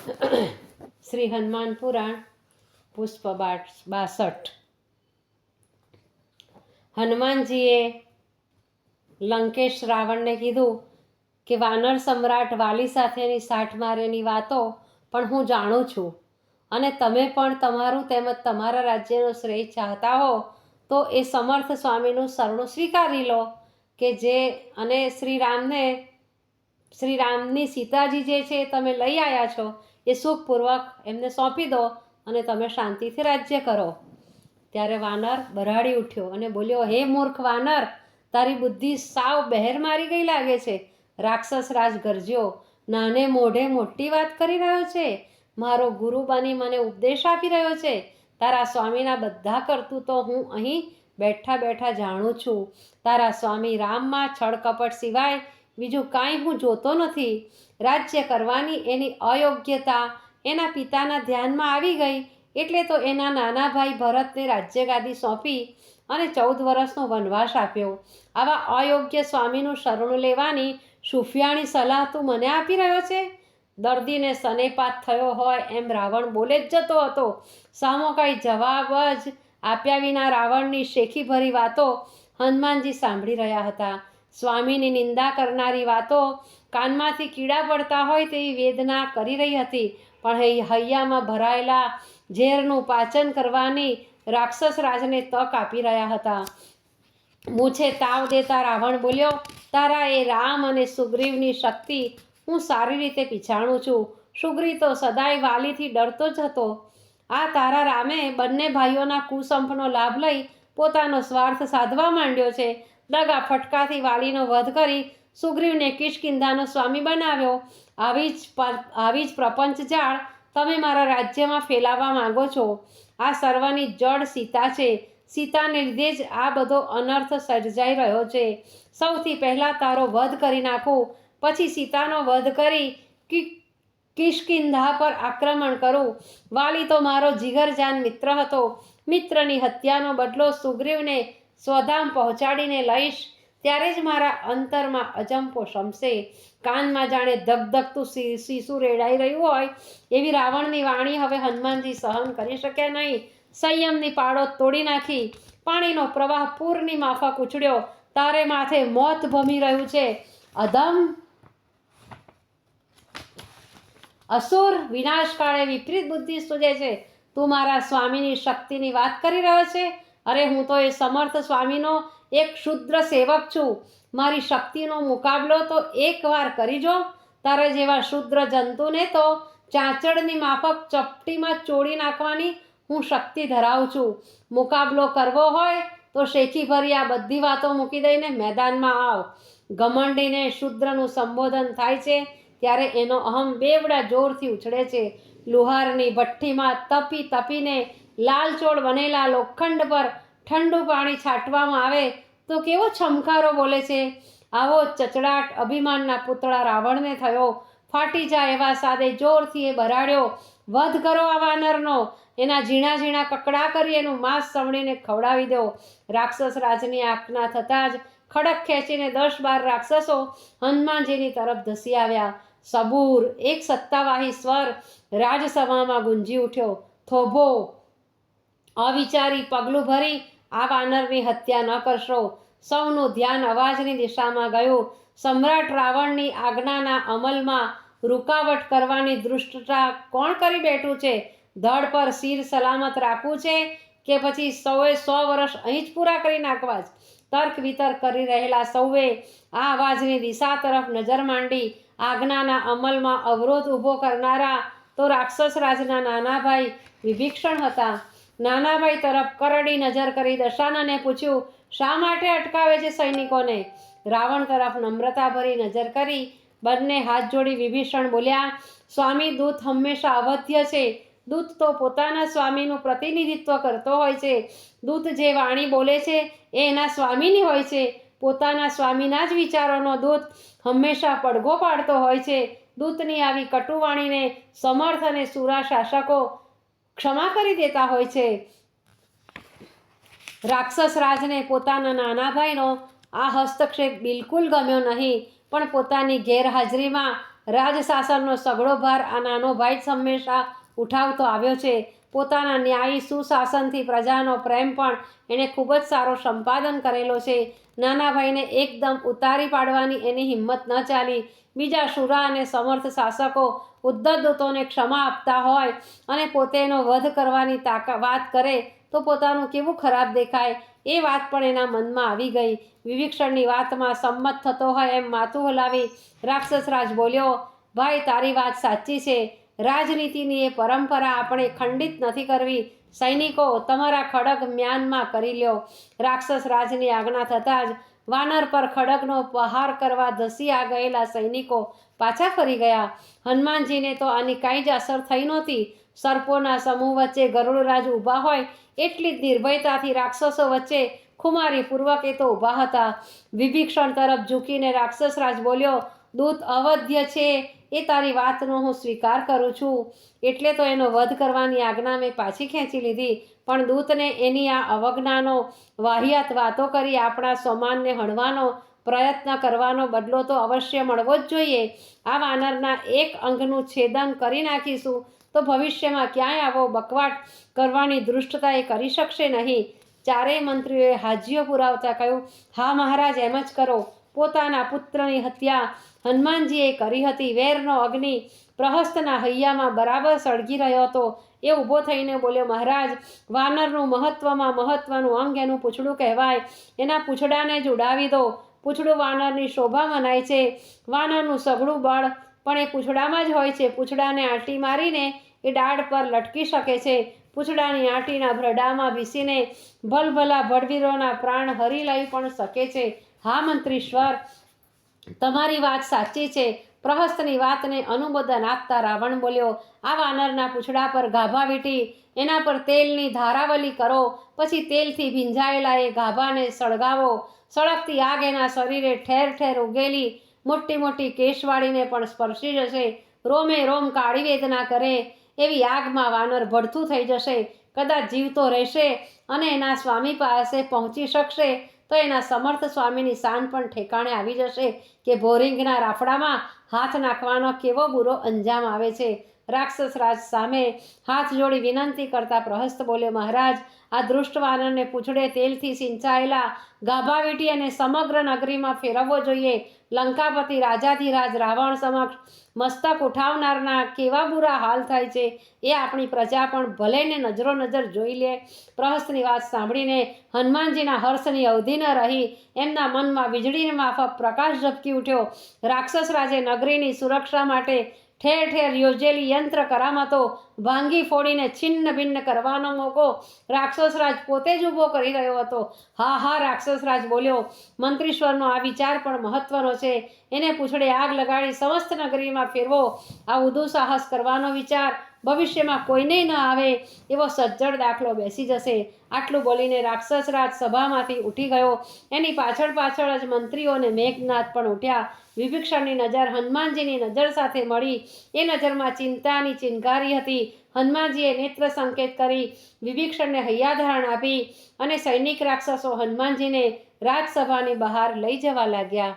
શ્રી હનુમાન પુરાણ પુષ્પ 62। હનુમાનજીએ લંકેશ રાવણને કીધું કે વાનર સમ્રાટ વાલી સાથેની સાઠમારેની વાતો પણ હું જાણું છું, અને તમે પણ તમારું તેમજ તમારા રાજ્યનો શ્રેય ચાહતા હો તો એ સમર્થ સ્વામીનું શરણું સ્વીકારી લો કે જે અને શ્રી રામની સીતાજી જે છે તમે લઈ આવ્યા છો એ સુખપૂર્વક એમને સોંપી દો અને તમે શાંતિથી રાજ્ય કરો। ત્યારે વાનર બરાડી ઉઠ્યો અને બોલ્યો, હે મૂર્ખ વાનર, તારી બુદ્ધિ સાવ બહેર મારી ગઈ લાગે છે। રાક્ષસ રાજ ગરજ્યો, નાને મોઢે મોટી વાત કરી રહ્યો છે, મારો ગુરુ બની મને ઉપદેશ આપી રહ્યો છે। તારા સ્વામીના બધા કરતૂતો હું અહીં બેઠા બેઠા જાણું છું। તારા સ્વામી રામમાં છળ કપટ સિવાય બીજું કાંઈ હું જોતો નથી। રાજ્ય કરવાની એની અયોગ્યતા એના પિતાના ધ્યાનમાં આવી ગઈ એટલે તો એના નાના ભાઈ ભરતને રાજ્યગાદી સોંપી અને 14 વર્ષનો વનવાસ આપ્યો। આવા અયોગ્ય સ્વામીનું શરણું લેવાની સુફિયાણી સલાહ તું મને આપી રહ્યો છે? દર્દીને સનેપાત થયો હોય એમ રાવણ બોલે જ જતો હતો। સામો કાંઈ જવાબ જ આપ્યા વિના રાવણની શેખી ભરી વાતો હનુમાનજી સાંભળી રહ્યા હતા। સ્વામીની નિંદા કરનારી વાતો કાનમાંથી કીડા પડતા હોય તેવી વેદના કરી રહી હતી, પણ હૈયામાં ભરાયેલા ઝેરનું પાચન કરવાની રાક્ષસ રાજને તક આપી રહ્યા હતા। મૂછે તાવ દેતા રાવણ બોલ્યો, તારા એ રામ અને સુગ્રીવની શક્તિ હું સારી રીતે પીછાણું છું। સુગ્રીવ તો સદાય વાલીથી ડરતો જ હતો। આ તારા રામે બંને ભાઈઓના કુસંપનો લાભ લઈ પોતાનો સ્વાર્થ સાધવા માંડ્યો છે। દગા ફટકાથી વાલીનો વધ કરી સુગ્રીવને કિષ્કિંધાનો સ્વામી બનાવ્યો। આવી જ પ્રપંચ જાળ તમે મારા રાજ્યમાં ફેલાવવા માંગો છો। આ સર્વની જડ સીતા છે। સીતાને લીધે જ આ બધો અનર્થ સર્જાઈ રહ્યો છે। સૌથી પહેલાં તારો વધ કરી નાખું, પછી સીતાનો વધ કરી કિષ્કિંધા પર આક્રમણ કરું। વાલી તો મારો જીગરજાન મિત્ર હતો। મિત્રની હત્યાનો બદલો સુગ્રીવને સ્વધામ પહોંચાડીને લઈશ ત્યારે જ મારા અંતરમાં અજંપો શમશે। કાનમાં જાણે ધગધગતું શીશું રેડાઈ રહ્યું હોય એવી રાવણની વાણી હવે હનુમાનજી સહન કરી શક્યા નહીં। સંયમની પાળો તોડી નાખી પાણીનો પ્રવાહ પૂરની માફક ઉછળ્યો। તારે માથે મોત ભમી રહ્યું છે, અધમ અસુર! વિનાશકાળે વિપરીત બુદ્ધિ સૂજે છે। તું મારા સ્વામીની શક્તિની વાત કરી રહ્યો છે? અરે હું તો એ સમર્થ સ્વામીનો એક ક્ષુદ્ર સેવક છું। મારી શક્તિનો મુકાબલો તો એકવાર કરી જો। તારા જેવા ક્ષુદ્ર જંતુને તો ચાંચડની માફક ચપટીમાં ચોળી નાખવાની હું શક્તિ ધરાવું છું। મુકાબલો કરવો હોય તો શેખી ભરી આ બધી વાતો મૂકી દઈને મેદાનમાં આવ। ઘમંડીને શૂદ્રનું સંબોધન થાય છે ત્યારે એનો અહમ બેવડા જોરથી ઉછળે છે। લુહારની ભઠ્ઠીમાં તપી તપીને લાલચોળ બનેલા લોખંડ પર ઠંડુ પાણી છાંટવામાં આવે તો કેવો છમકારો બોલે છે। આવો ચચડાટ અભિમાનના પુતળા રાવણને થયો। ફાટી જાય એવા સાદે જોરથી એ બરાડ્યો, વધ કરો આ વાનરનો, એના ઝીણા ઝીણા કકડા કરી એનું માંસ સવણીને ખવડાવી દો। રાક્ષસ રાજની આજ્ઞા થતાં જ ખડક ખેંચીને 10-12 રાક્ષસો હનુમાનજીની તરફ ધસી આવ્યા। સબૂર એક સત્તાવાહી સ્વર રાજસભામાં ગુંજી ઉઠ્યો, થોભો! અવિચારી પગલું ભરી આ વાનરની હત્યા ન કરશો। સૌનું ધ્યાન અવાજની દિશામાં ગયું। સમ્રાટ રાવણની આજ્ઞાના અમલમાં રૂકાવટ કરવાની દૃષ્ટતા કોણ કરી બેઠું છે? ધડ પર શિર સલામત રાખવું છે કે પછી 100 વર્ષ અહીં જ પૂરા કરી નાખવા જ? તર્ક વિતર્ક કરી રહેલા સૌએ આ અવાજની દિશા તરફ નજર માંડી। આજ્ઞાના અમલમાં અવરોધ ઊભો કરનારા તો રાક્ષસ રાજના નાના ભાઈ વિભીષણ હતા। નાના ભાઈ તરફ કરડી નજર કરી દશાનને પૂછ્યું, શા માટે અટકાવે છે સૈનિકોને? રાવણ તરફ નમ્રતાભરી નજર કરી બંને હાથ જોડી વિભીષણ બોલ્યા, સ્વામી, દૂત હંમેશા અવધ્ય છે। દૂત તો પોતાના સ્વામીનું પ્રતિનિધિત્વ કરતો હોય છે। દૂત જે વાણી બોલે છે એ એના સ્વામીની હોય છે। પોતાના સ્વામીના જ વિચારોનો દૂત હંમેશા પડઘો પાડતો હોય છે। દૂતની આવી કટુવાણીને સમર્થ અને સુરા શાસકો ક્ષમા કરી દેતા હોય છે। રાક્ષસ રાજને પોતાના નાના ભાઈનો આ હસ્તક્ષેપ બિલકુલ ગમ્યો નહીં, પણ પોતાની ગેરહાજરીમાં રાજશાસનનો સઘળો ભાર આ નાનો ભાઈ જ હંમેશા ઉઠાવતો આવ્યો છે. પોતાના ન્યાયી સુશાસનથી પ્રજાનો પ્રેમ પણ એણે ખૂબ જ સારો સંપાદન કરેલો છે. નાના ભાઈને એકદમ ઉતારી પાડવાની એની હિંમત ન ચાલી. બીજા શુરા અને સમર્થ શાસકો ઉદ્ધતદૂતોને ક્ષમા આપતા હોય અને પોતે એનો વધ કરવાની વાત કરે તો પોતાનું કેવું ખરાબ દેખાય, એ વાત પણ એના મનમાં આવી ગઈ. વિભીષણની વાતમાં સંમત થતો હોય એમ માથું હલાવી રાક્ષસરાજ બોલ્યો, ભાઈ તારી વાત સાચી છે. રાજનીતિની એ પરંપરા આપણે ખંડિત નથી કરવી. સૈનિકો તમારા ખડગ મ્યાનમાં કરી લ્યો. રાક્ષસ રાજની આજ્ઞા થતાં જ વાનર પર ખડગનો પ્રહાર કરવા ધસી આ ગયેલા સૈનિકો પાછા ફરી ગયા. હનુમાનજીને તો આની કાંઈ જ અસર થઈ નહોતી. સર્પોના સમૂહ વચ્ચે ગરુડરાજ ઊભા હોય એટલી જ નિર્ભયતાથી રાક્ષસો વચ્ચે ખુમારીપૂર્વક એ તો ઊભા હતા. વિભીષણ તરફ ઝૂકીને રાક્ષસરાજ બોલ્યો, દૂત અવધ્ય છે એ તારી વાતનો હું સ્વીકાર કરું છું, એટલે તો એનો વધ કરવાની આજ્ઞા મેં પાછી ખેંચી લીધી. પણ દૂતને એની આ અવજ્ઞાનો વાહિયાત વાતો કરી આપણા સ્વમાનને હણવાનો પ્રયત્ન કરવાનો બદલો તો અવશ્ય મળવો જ જોઈએ. આ વાનરના એક અંગનું છેદન કરી નાખીશું તો ભવિષ્યમાં ક્યાંય આવો બકવાટ કરવાની દૃષ્ટતા એ કરી શકશે નહીં. ચારેય મંત્રીઓએ હાજીઓ પુરાવતા કહ્યું, હા મહારાજ, એમ જ કરો. પોતાના પુત્રની હત્યા હનુમાનજીએ કરી હતી. વેરનો અગ્નિ પ્રહસ્તના હૈયામાં બરાબર સળગી રહ્યો હતો. એ ઊભો થઈને બોલ્યો, મહારાજ, વાનરનું મહત્વમાં મહત્વનું અંગ એનું પૂંછડું કહેવાય. એના પૂંછડાને જ ઉડાવી દો. પૂંછડું વાનરની શોભા મનાય છે. વાનરનું સઘળું બળ પણ એ પૂંછડામાં જ હોય છે. પૂંછડાને આંટી મારીને એ ડાળ પર લટકી શકે છે. પૂંછડાની આંટીના ભરડામાં ભીસીને ભલભલા ભડવીરોના પ્રાણ હરી લઈ પણ શકે છે. હા મંત્રીશ્વર, તમારી વાત સાચી છે. પ્રહસ્તની વાતને અનુમોદન આપતા રાવણ બોલ્યો, આ વાનરના પૂંછડા પર ગાભા વીંટી એના પર તેલની ધારાવલી કરો. પછી તેલથી ભીંજાયેલા એ ગાભાને સળગાવો. સળગતી આગ એના શરીરે ઠેર ઠેર ઉગેલી મોટી મોટી કેશવાળીને પણ સ્પર્શી જશે. રોમે રોમ કાળી વેદના કરે એવી આગમાં વાનર ભડથું થઈ જશે. કદાચ જીવતો રહેશે અને એના સ્વામી પાસે પહોંચી શકશે તો એના સમર્થ સ્વામીની શાન પણ ઠેકાણે આવી જશે કે ભોરિંગના રાફડામાં હાથ નાખવાનો કેવો બુરો અંજામ આવે છે. રાક્ષસ રાજ સામે હાથ જોડી વિનંતી કરતા પ્રહસ્ત બોલ્યો, મહારાજ, આ દુષ્ટ વાનરને પૂંછડે તેલથી સિંચાયેલા ગાભા વીંટી અને સમગ્ર નગરીમાં ફેરવવો જોઈએ. લંકાપતિ રાજાધિરાજ રાવણ સમક્ષ મસ્તક ઉઠાવનારના કેવા બુરા હાલ થાય છે એ આપણી પ્રજા પણ ભલે ને નજરો નજર જોઈ લે. પ્રહસ્તની વાત સાંભળીને હનુમાનજીના હર્ષની અવધિ ન રહી. એમના મનમાં વીજળીની માફક પ્રકાશ ઝબકી ઉઠ્યો. રાક્ષસ રાજે નગરીની સુરક્ષા માટે ઠેર ઠેર યોજેલી યંત્ર કરામતો ભાંગી ફોડીને છિન્ન ભિન્ન કરવાનો મોકો રાક્ષસરાજ પોતે જ ઊભો કરી રહ્યો હતો. હા હા, રાક્ષસરાજ બોલ્યો, મંત્રીશ્વરનો આ વિચાર પણ મહત્વનો છે. એને પૂંછડે આગ લગાડી સમસ્ત નગરીમાં ફેરવો. આ ઉદુ સાહસ કરવાનો વિચાર ભવિષ્યમાં કોઈને ન આવે એવો સજ્જડ દાખલો બેસી જશે. આટલું બોલીને રાક્ષસરાજ સભામાંથી ઉઠી ગયો. એની પાછળ પાછળ જ મંત્રીઓ અને મેઘનાદ પણ ઉઠ્યા. વિભીષણની નજર હનુમાનજીની નજર સાથે મળી. એ નજરમાં ચિંતાની ચિનગારી હતી. હનુમાનજીએ નેત્ર સંકેત કરી વિભીષણને હૈયાધારણ આપી અને સૈનિક રાક્ષસો હનુમાનજીને રાજસભાની બહાર લઈ જવા લાગ્યા.